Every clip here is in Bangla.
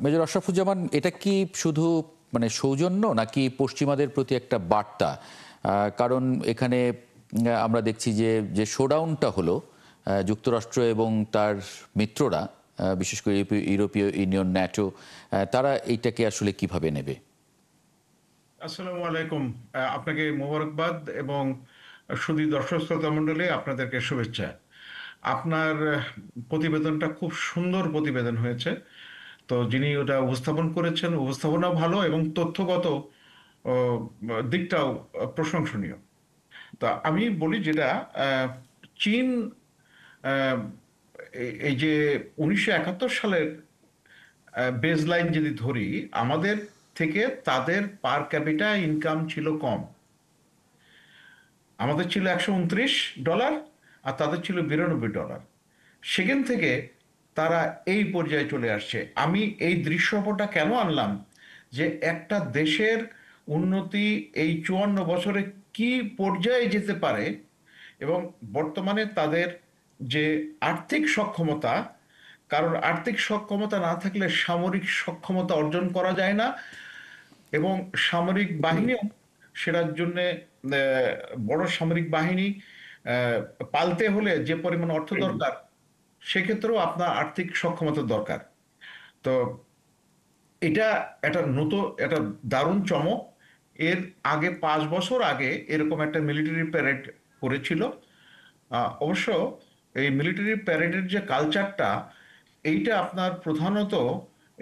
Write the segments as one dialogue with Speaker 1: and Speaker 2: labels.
Speaker 1: মেজর আশরাফুজ্জামান, এটা কি শুধু মানে সৌজন্য নাকি পশ্চিমাদের প্রতি একটা বার্তা? কারণ এখানে আমরা দেখছি যে যে শোডাউনটা হলো যুক্তরাষ্ট্র এবং তার মিত্ররা, বিশেষ করে ইউরোপীয় ইউনিয়ন, ন্যাটো, তারা এইটাকে আসলে কিভাবে নেবে?
Speaker 2: আসসালামু আলাইকুম। আপনাকে মোবারকবাদ এবং সুধী দর্শক শ্রোতা মণ্ডলী, আপনাদেরকে শুভেচ্ছা। আপনার প্রতিবেদনটা খুব সুন্দর প্রতিবেদন হয়েছে। তো যিনি ওটা উপস্থাপন করেছেন, উপস্থাপনাও ভালো এবং তথ্যগত ও, দিকটাও প্রশংসনীয়। তা আমি বলি যেটা চীন, আহ, এই যে 1971 সালের বেজ লাইন যদি ধরি, আমাদের থেকে তাদের পার ক্যাপিটা ইনকাম ছিল কম। আমাদের ছিল $129 আর তাদের ছিল $92। সেখান থেকে তারা এই পর্যায়ে চলে আসছে। আমি এই দৃশ্যপটটা কেন আনলাম, যে একটা দেশের উন্নতি এই 54 বছরে কি পর্যায়ে যেতে পারে এবং বর্তমানে তাদের যে আর্থিক সক্ষমতা, কারণ আর্থিক সক্ষমতা না থাকলে সামরিক সক্ষমতা অর্জন করা যায় না। এবং সামরিক বাহিনীও সেটার জন্যে বড় সামরিক বাহিনী পালতে হলে যে পরিমাণ অর্থ দরকার, সেক্ষেত্রেও আপনার আর্থিক সক্ষমতা দরকার। তো এটা একটা নতুন, একটা দারুণ চমক। এর আগে 5 বছর আগে এরকম একটা মিলিটারি প্যারেড করেছিল। অবশ্য এই মিলিটারি প্যারেডের যে কালচারটা, এইটা আপনার প্রধানত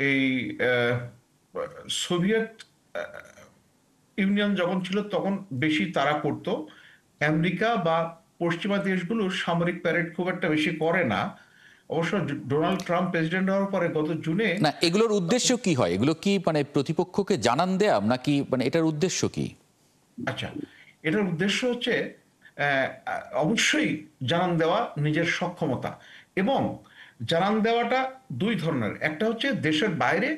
Speaker 2: এই আহ, সোভিয়েত ইউনিয়ন যখন ছিল তখন বেশি তারা করত। আমেরিকা বা পশ্চিমা দেশগুলো সামরিক প্যারেড খুব একটা বেশি করে না। অবশ্য ডোনাল্ড ট্রাম্প প্রেসিডেন্ট হওয়ার পরে গত জুনে।
Speaker 1: না, এগুলোর উদ্দেশ্য কি হয়? এগুলো কি মানে প্রতিপক্ষকে জানান দেয়া, নাকি মানে এটার উদ্দেশ্য কি?
Speaker 2: আচ্ছা, এটার উদ্দেশ্য হচ্ছে অবশ্যই জানান দেওয়া নিজের সক্ষমতা, এবং জানান দেওয়াটা দুই ধরনের। একটা হচ্ছে দেশের বাইরে,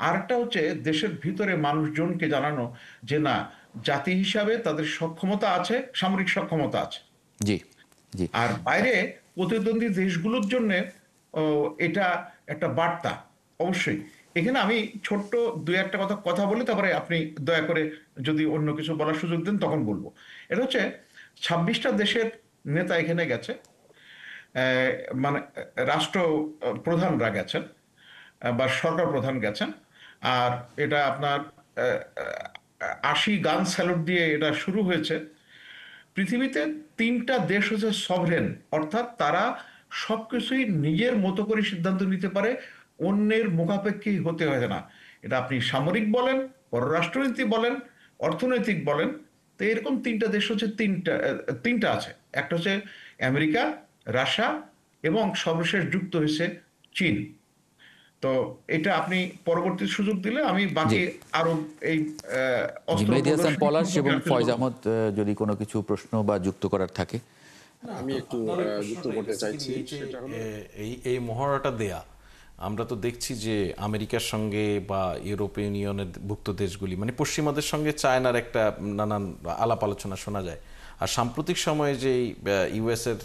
Speaker 2: আর একটা হচ্ছে দেশের ভিতরে মানুষজনকে জানানো যে না, জাতি হিসাবে তাদের সক্ষমতা আছে, সামরিক সক্ষমতা আছে।
Speaker 1: জি, জি।
Speaker 2: আর বাইরে প্রতিদ্বন্দ্বী দেশগুলোর জন্য এটা একটা বার্তা। অবশ্যই এখানে আমি ছোট্ট দুই একটা কথা কথা বলি, তারপরে আপনি দয়া করে যদি অন্য কিছু বলার সুযোগ দেন তখন বলবো। এটা হচ্ছে 26টা দেশের নেতা এখানে গেছে, মানে রাষ্ট্র প্রধানরা গেছেন, বা সরকার প্রধান গেছেন। আর এটা আপনার 80 গান স্যালুট দিয়ে এটা শুরু হয়েছে। পৃথিবীতে 3টা দেশ হচ্ছে সভরেন, অর্থাৎ তারা সবকিছুই নিজের মতো করে সিদ্ধান্ত নিতে পারে, অন্যের মুখাপেক্ষী হতে হয় না। এটা আপনি সামরিক বলেন, পররাষ্ট্রনীতি বলেন, অর্থনৈতিক বলেন। তো এরকম 3টা দেশ হচ্ছে, তিনটা আছে। একটা হচ্ছে আমেরিকা, রাশিয়া, এবং সর্বশেষ যুক্ত হয়েছে চীন। তো এটা আপনি পরবর্তী সুযোগ দিলে আমি
Speaker 1: জি,
Speaker 2: বাকি আরো এই
Speaker 1: জি।
Speaker 2: অস্ত্র
Speaker 1: মেহেদী হাসান
Speaker 2: প্রদর্শনী
Speaker 1: পলাশ
Speaker 2: সম্পর্কে
Speaker 1: এবং
Speaker 2: আপনি
Speaker 1: ফয়েজ
Speaker 2: বলুন।
Speaker 1: আহমদ, যদি কোনো কিছু প্রশ্ন বা যুক্ত করার থাকে।
Speaker 3: না,
Speaker 4: না
Speaker 3: আমি
Speaker 4: তো
Speaker 3: একটু
Speaker 4: আপনার ওই
Speaker 3: যুক্ত
Speaker 4: প্রশ্নটা
Speaker 3: করতে চাইছি।
Speaker 4: বেসিক্যালি এই যে
Speaker 3: সেটা হলো,
Speaker 4: এই মহড়াটা দেয়া, আমরা তো দেখছি যে আমেরিকার সঙ্গে বা ইউরোপীয় ইউনিয়নের ভুক্ত দেশগুলি মানে পশ্চিমাদের সঙ্গে চায়নার একটা নানান আলাপ আলোচনা শোনা যায়। আর সাম্প্রতিক সময়ে যে ইউএস এর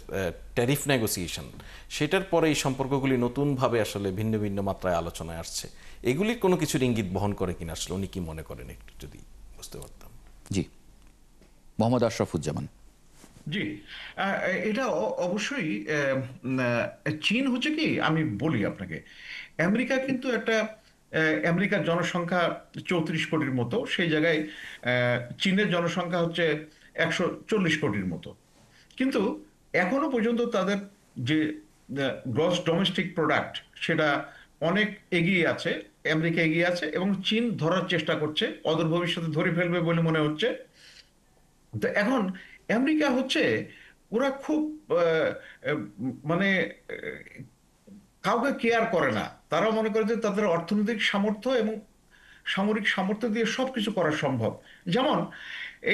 Speaker 4: ট্যারিফ নেগোসিয়েশন, সেটার পরে এই সম্পর্কগুলি নতুনভাবে আসলে ভিন্ন ভিন্ন মাত্রায় আলোচনায় আসছে। এগুলির কোনো কিছুর ইঙ্গিত বহন করে কিনা আসলে উনি কি মনে করেন, একটু যদি বুঝতে পারতাম।
Speaker 1: জি, মোহাম্মদ আশরাফুজ্জামান।
Speaker 2: জি, এটা অবশ্যই চীন হচ্ছে কি, আমি বলি আপনাকে, আমেরিকা কিন্তু একটা, আমেরিকার জনসংখ্যা 34 কোটির মতো, সেই জায়গায় চীনের জনসংখ্যা হচ্ছে 140 কোটির মতো। কিন্তু এখনো পর্যন্ত তাদের যে গ্রস ডোমেস্টিক প্রোডাক্ট, সেটা অনেক এগিয়ে আছে। আমেরিকা এগিয়ে আছে এবং চীন ধরার চেষ্টা করছে, অদূর ভবিষ্যতে ধরে ফেলবে বলে মনে হচ্ছে। তো এখন আমেরিকা হচ্ছে, ওরা খুব আহ, আহ, মানে কাউকে কেয়ার করে না। তারা মনে করে যে তাদের অর্থনৈতিক সামর্থ্য এবং সামরিক সামর্থ্য দিয়ে সবকিছু করা সম্ভব। যেমন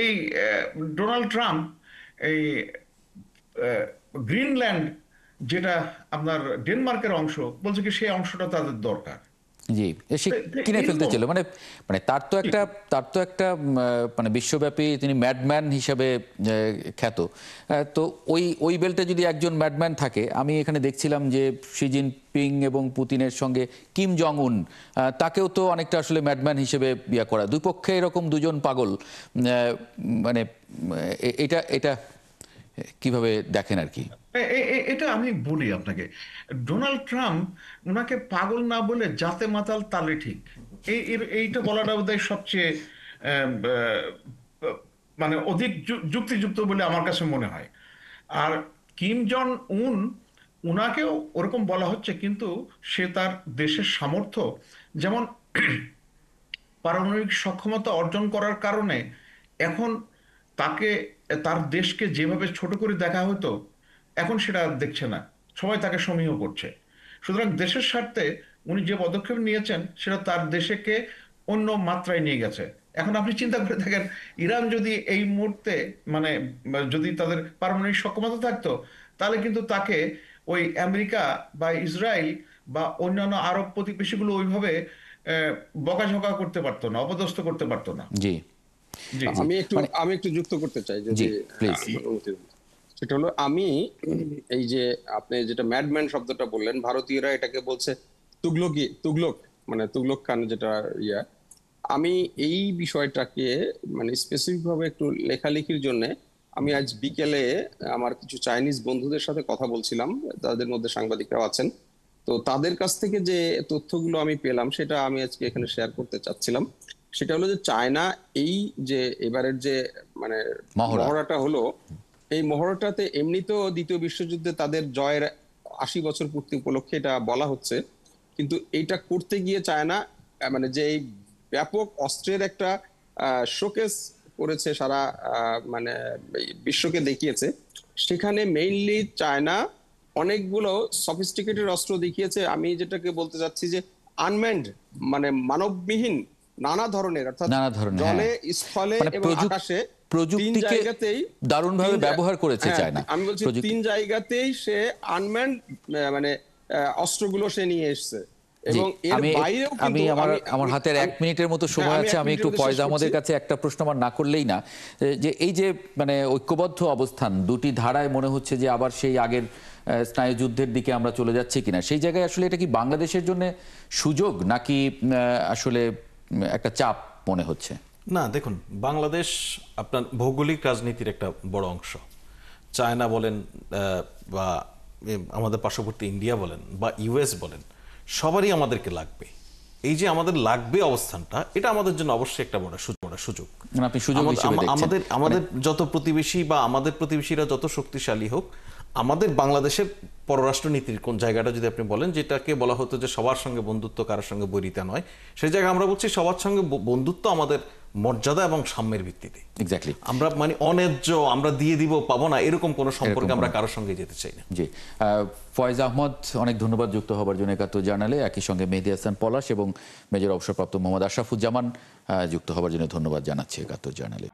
Speaker 2: এই ডোনাল্ড ট্রাম্প এই গ্রিনল্যান্ড, যেটা আপনার ডেনমার্কের অংশ, বলছে কি সেই অংশটা তাদের দরকার।
Speaker 1: জি, সে কিনে ফেলতে ছিল, মানে মানে তার তো একটা মানে বিশ্বব্যাপী তিনি ম্যাডম্যান হিসেবে খ্যাত। তো ওই বেল্টে যদি একজন ম্যাডম্যান থাকে, আমি এখানে দেখছিলাম যে শি জিনপিং এবং পুতিনের সঙ্গে কিম জং উন, তাকেও তো অনেকটা আসলে ম্যাডম্যান হিসেবে ইয়া করা, দুই পক্ষে এরকম দুজন পাগল। মানে এটা এটা কিভাবে দেখেন আর কি?
Speaker 2: এটা আমি বলি আপনাকে, ডোনাল্ড ট্রাম্প ওনাকে পাগল না বলে জাতে মাতাল তালে ঠিক, এইটা বলাটা বোধহয় সবচেয়ে আহ, আহ, মানে অধিক যুক্তিযুক্ত বলে আমার কাছে মনে হয়। আর কিম জন উন, উনাকেও ওরকম বলা হচ্ছে, কিন্তু সে তার দেশের সামর্থ্য, যেমন পারমাণবিক সক্ষমতা অর্জন করার কারণে এখন তাকে, তার দেশকে যেভাবে ছোট করে দেখা হতো, এখন সেটা আর দেখছে না, সবাই তাকে সমীহ করছে। সুতরাং দেশের স্বার্থে উনি যে পদক্ষেপ নিয়েছেন সেটা তার দেশকে অন্য মাত্রায় নিয়ে গেছে। এখন আপনি চিন্তা করে দেখেন, ইরান যদি এই মুহূর্তে মানে যদি তাদের পারমাণবিক সক্ষমতা থাকতো, তাহলে কিন্তু তাকে ওই আমেরিকা বা ইসরায়েল বা অন্যান্য আরব প্রতিবেশীগুলো ওইভাবে বকাঝকা করতে পারতো না, অপদস্থ করতে পারতো না।
Speaker 1: জি
Speaker 2: জি।
Speaker 3: আমি একটু যুক্ত করতে চাই, যদি
Speaker 1: জি প্লিজ।
Speaker 3: অনুমতি দেন। সেটা হলো, আমি এই যে আপনি যেটা ম্যাডম্যান শব্দটা বললেন, ভারতীয়রা এটাকে বলছে তুগলক, মানে তুগলক খান, যেটা ইয়া। আমি এই বিষয়টাকে মানে স্পেসিফিক ভাবে একটু লেখালেখির জন্য আমি আজ বিকেলে আমার কিছু চাইনিজ বন্ধুদের সাথে কথা বলছিলাম, তাদের মধ্যে সাংবাদিকরাও আছেন। তো তাদের কাছ থেকে যে তথ্যগুলো আমি পেলাম সেটা আমি আজকে এখানে শেয়ার করতে চাচ্ছিলাম। সেটা হলো যে চায়না এই যে এবারের যে মানে মহড়াটা হলো, এই মহড়াটাতে এমনিতেও দ্বিতীয় বিশ্বযুদ্ধে তাদের জয়ের 80 বছর পূর্তি উপলক্ষে এটা বলা হচ্ছে, কিন্তু এইটা করতে গিয়ে চায়না মানে যে এই ব্যাপক অস্ত্রের একটা শোকেস করেছে, সারা মানে বিশ্বকে দেখিয়েছে, সেখানে মেইনলি চায়না অনেকগুলো সফিস্টিকেটেড অস্ত্র দেখিয়েছে। আমি যেটাকে বলতে চাচ্ছি যে আনম্যান্ড, মানে মানববিহীন নানা ধরনের, অর্থাৎ জলে, স্থলে
Speaker 1: মানে
Speaker 3: এবং আকাশে তিন
Speaker 1: প্রযুক্তিকে
Speaker 3: জায়গাতেই
Speaker 1: দারুণভাবে ব্যবহার করেছে চায়না।
Speaker 3: আমি বলছি তিন জায়গাতেই সে আনম্যান্ড মানে অস্ত্রগুলো সে নিয়ে এসেছে। এবং এর বাইরেও
Speaker 1: আমি আমার হাতের 1 মিনিটের মতো সময় আছে, আমি একটু ফয়েজ আহমদের কাছে একটা প্রশ্ন আমার না করলেই না, যে এই যে মানে ঐক্যবদ্ধ অবস্থান দুটি ধারায়, মনে হচ্ছে যে আবার সেই আগের স্নায়ুযুদ্ধের দিকে আমরা চলে যাচ্ছি কিনা, সেই জায়গায় আসলে এটা কি বাংলাদেশের জন্য সুযোগ নাকি আসলে একটা চাপ মনে হচ্ছে?
Speaker 4: না, দেখুন, বাংলাদেশ আপনার ভৌগোলিক রাজনীতির একটা বড় অংশ। চায়না বলেন বা আমাদের পার্শ্ববর্তী ইন্ডিয়া বলেন বা ইউএস বলেন, সবারই আমাদেরকে লাগবে। এই যে আমাদের লাগবে অবস্থানটা, এটা আমাদের জন্য অবশ্যই একটা বড় সুযোগ।
Speaker 1: আপনি সুযোগ হিসেবে দেখছেন?
Speaker 4: আমাদের যত প্রতিবেশী বা আমাদের প্রতিবেশীরা যত শক্তিশালী হোক, আমাদের বাংলাদেশের পররাষ্ট্রনীতির কোন জায়গাটা যদি আপনি বলেন, যেটাকে বলা হতো যে সবার সঙ্গে বন্ধুত্ব, কারোর সঙ্গে বৈরিতা নয়, সেই জায়গায় আমরা বলছি সবার সঙ্গে বন্ধুত্ব আমাদের মর্যাদা এবং সাম্যের ভিত্তিতে।
Speaker 1: এক্স্যাক্টলি।
Speaker 4: আমরা মানে অন্যায্য আমরা দিয়ে দিব পাবো না এরকম কোনো সম্পর্কে আমরা কারোর সঙ্গে যেতে চাই না।
Speaker 1: জি, ফয়েজ আহমদ, অনেক ধন্যবাদ যুক্ত হবার জন্য একাত্তর জার্নালে। একই সঙ্গে মেহেদী হাসান পলাশ এবং মেজর অবসরপ্রাপ্ত মোহাম্মদ আশরাফুজ্জামান যুক্ত হবার জন্য ধন্যবাদ জানাচ্ছি একাত্তর জার্নালে।